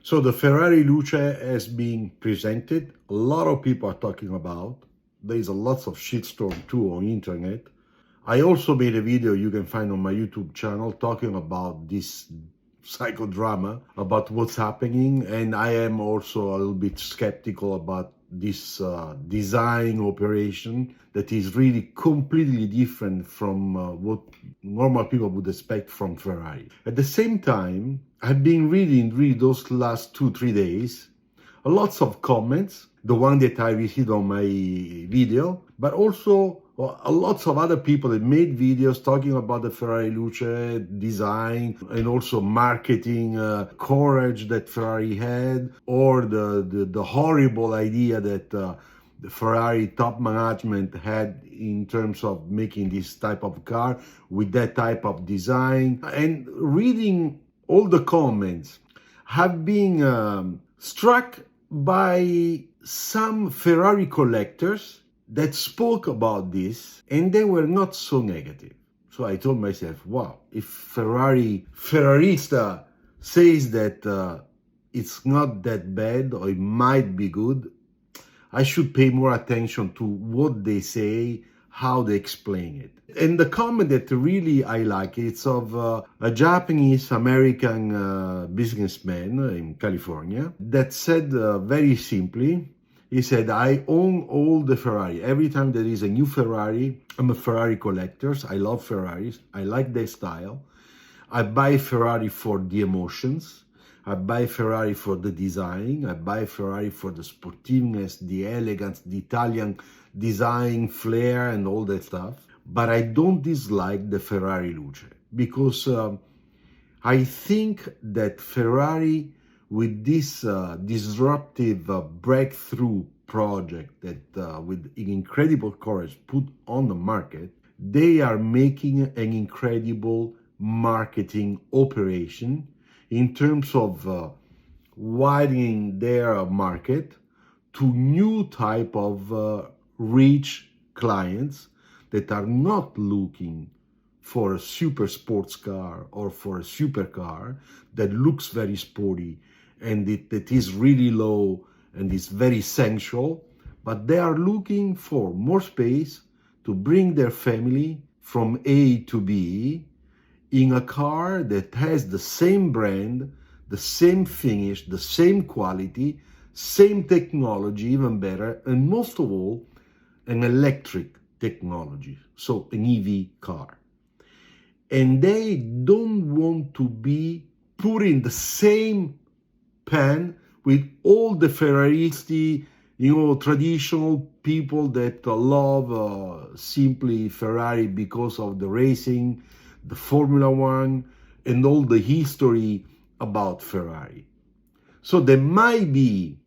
So the Ferrari Luce has been presented. A lot of people are talking about. There's a lots of shitstorm too on internet. I also made a video you can find on my YouTube channel talking about this psychodrama, about what's happening, and I am also a little bit skeptical about this design operation that is really completely different from what normal people would expect from Ferrari. At the same time, I've been reading those last 2-3 days lots of comments, the one that I received on my video, but also lots of other people that made videos talking about the Ferrari Luce design and also marketing courage that Ferrari had, or the horrible idea that the Ferrari top management had in terms of making this type of car with that type of design. And reading all the comments, have been struck by some Ferrari collectors that spoke about this, and they were not so negative. So I told myself, wow, if Ferrarista says that it's not that bad or it might be good, I should pay more attention to what they say, how they explain it. And the comment that really I like, it's of a Japanese-American businessman in California that said very simply, he said, I own all the Ferrari. Every time there is a new Ferrari, I'm a Ferrari collector. I love Ferraris. I like their style. I buy Ferrari for the emotions. I buy Ferrari for the design. I buy Ferrari for the sportiveness, the elegance, the Italian design, flair, and all that stuff. But I don't dislike the Ferrari Luce because I think that Ferrari, with this disruptive breakthrough project that with incredible courage put on the market, they are making an incredible marketing operation in terms of widening their market to new type of rich clients that are not looking for a super sports car or for a supercar that looks very sporty and that is really low and is very sensual, but they are looking for more space to bring their family from A to B in a car that has the same brand, the same finish, the same quality, same technology, even better, and most of all, an electric technology, so an EV car. And they don't want to be put in the same pan with all the Ferraristi, traditional people that love simply Ferrari because of the racing, the Formula One, and all the history about Ferrari. So there might be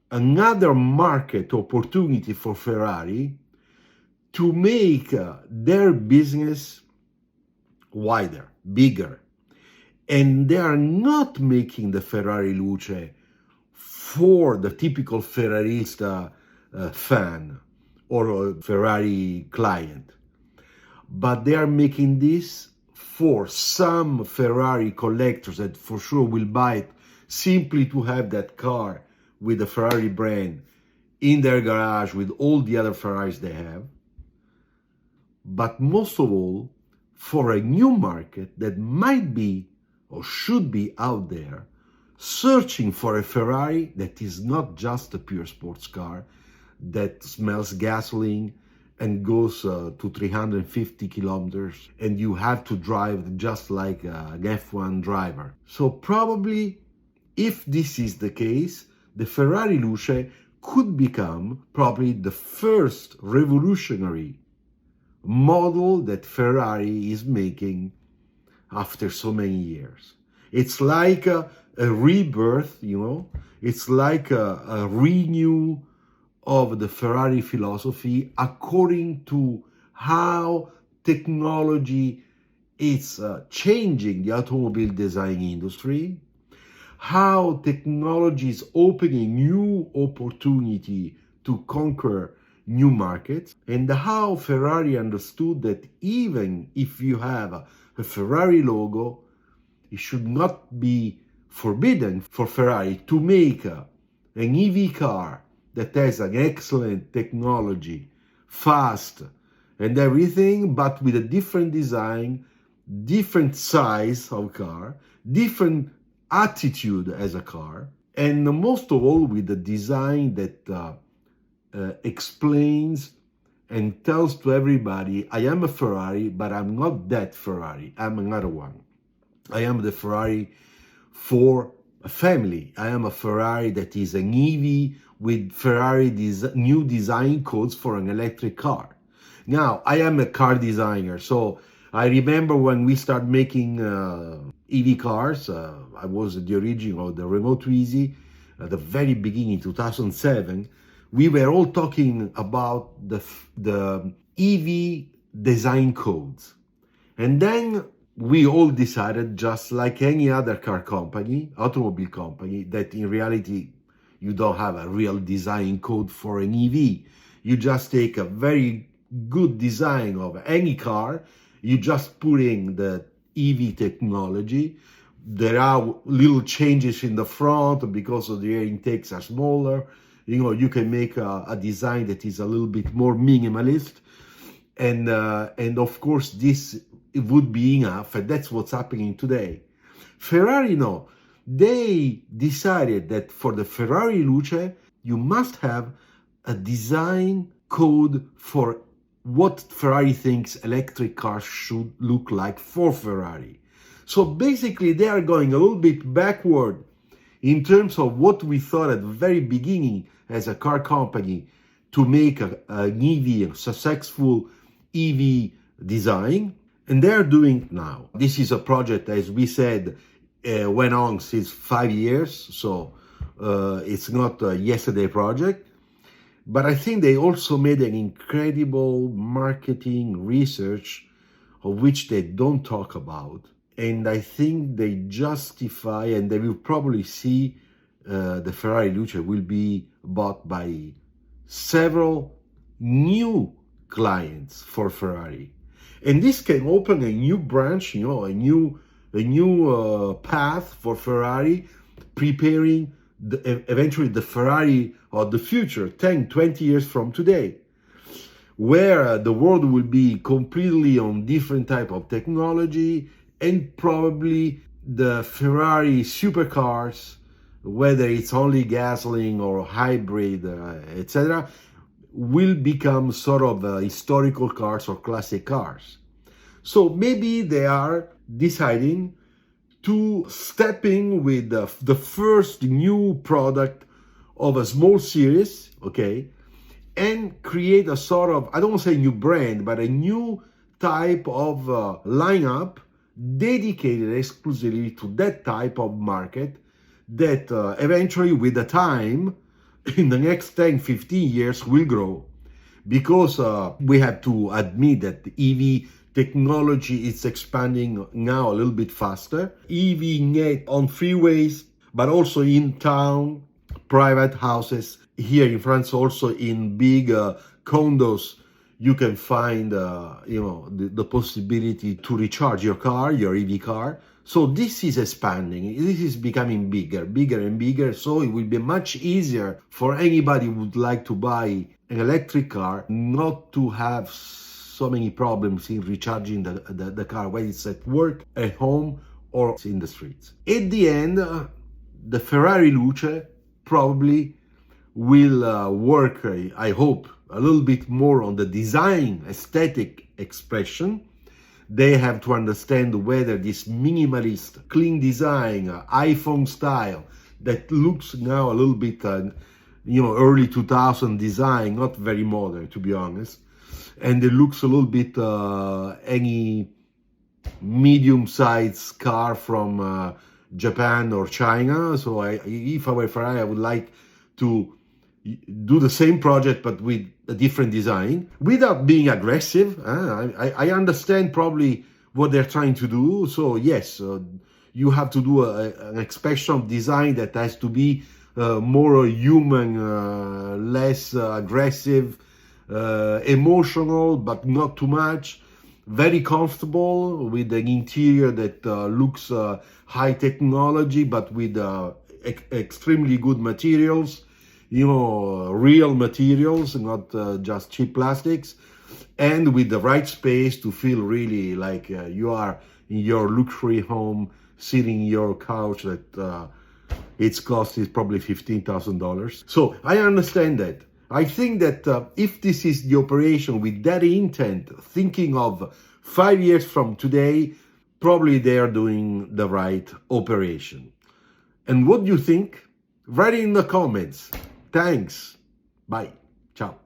another market opportunity for Ferrari to make their business wider, bigger. And they are not making the Ferrari Luce for the typical Ferrarista fan or a Ferrari client, but they are making this for some Ferrari collectors that for sure will buy it simply to have that car with the Ferrari brand in their garage with all the other Ferraris they have, but most of all for a new market that might be or should be out there searching for a Ferrari that is not just a pure sports car that smells gasoline and goes to 350 kilometers and you have to drive just like an F1 driver. So probably if this is the case, the Ferrari Luce could become probably the first revolutionary model that Ferrari is making after so many years. It's like a rebirth, it's like a renew of the Ferrari philosophy according to how technology is changing the automobile design industry, how technology is opening new opportunity to conquer new markets, and how Ferrari understood that even if you have a Ferrari logo, it should not be forbidden for Ferrari to make an EV car that has an excellent technology, fast and everything, but with a different design, different size of car, different attitude as a car, and most of all with a design that explains and tells to everybody, I am a Ferrari, but I'm not that Ferrari, I'm another one. I am the Ferrari for a family. I am a Ferrari that is an EV with Ferrari new design codes for an electric car. Now, I am a car designer, so I remember when we started making EV cars, I was the origin of the Remote Easy at the very beginning, 2007. We were all talking about the EV design codes. And then we all decided, just like any other car company, automobile company, that in reality, you don't have a real design code for an EV. You just take a very good design of any car, you just put in the EV technology. There are little changes in the front because of the air intakes are smaller. You can make a design that is a little bit more minimalist. And of course, this would be enough, and that's what's happening today. Ferrari, no. They decided that for the Ferrari Luce, you must have a design code for what Ferrari thinks electric cars should look like for Ferrari. So basically, they are going a little bit backward in terms of what we thought at the very beginning as a car company to make an EV, a successful EV design, and they're doing it now. This is a project, as we said, went on since 5 years, so it's not a yesterday project. But I think they also made an incredible marketing research of which they don't talk about. And I think they justify, and they will probably see the Ferrari Luce will be bought by several new clients for Ferrari. And this can open a new branch, a new path for Ferrari, preparing eventually the Ferrari of the future, 10, 20 years from today, where the world will be completely on different type of technology, and probably the Ferrari supercars, whether it's only gasoline or hybrid, etc., will become sort of historical cars or classic cars. So maybe they are deciding to step in with the first new product of a small series, okay, and create a sort of, I don't want to say new brand, but a new type of lineup dedicated exclusively to that type of market that eventually with the time, in the next 10, 15 years will grow, because we have to admit that the EV technology is expanding now a little bit faster. EV net on freeways, but also in town, private houses. Here in France, also in big condos, you can find the possibility to recharge your car, your EV car. So this is expanding. This is becoming bigger and bigger. So it will be much easier for anybody who would like to buy an electric car not to have so many problems in recharging the car, whether it's at work, at home, or in the streets. At the end, the Ferrari Luce probably will work, I hope, a little bit more on the design, aesthetic expression. They have to understand whether this minimalist, clean design, iPhone style, that looks now a little bit, early 2000 design, not very modern, to be honest. And it looks a little bit any medium-sized car from Japan or China. So if I were Ferrari, I would like to do the same project but with a different design without being aggressive. I understand probably what they're trying to do. So yes, you have to do an expression of design that has to be more human, less aggressive, emotional, but not too much. very comfortable, with an interior that looks high technology, but with extremely good materials, real materials, not just cheap plastics, and with the right space to feel really like you are in your luxury home, sitting in your couch that its cost is probably $15,000. So I understand that. I think that if this is the operation with that intent, thinking of 5 years from today, probably they are doing the right operation. And what do you think? Write it in the comments. Thanks. Bye. Ciao.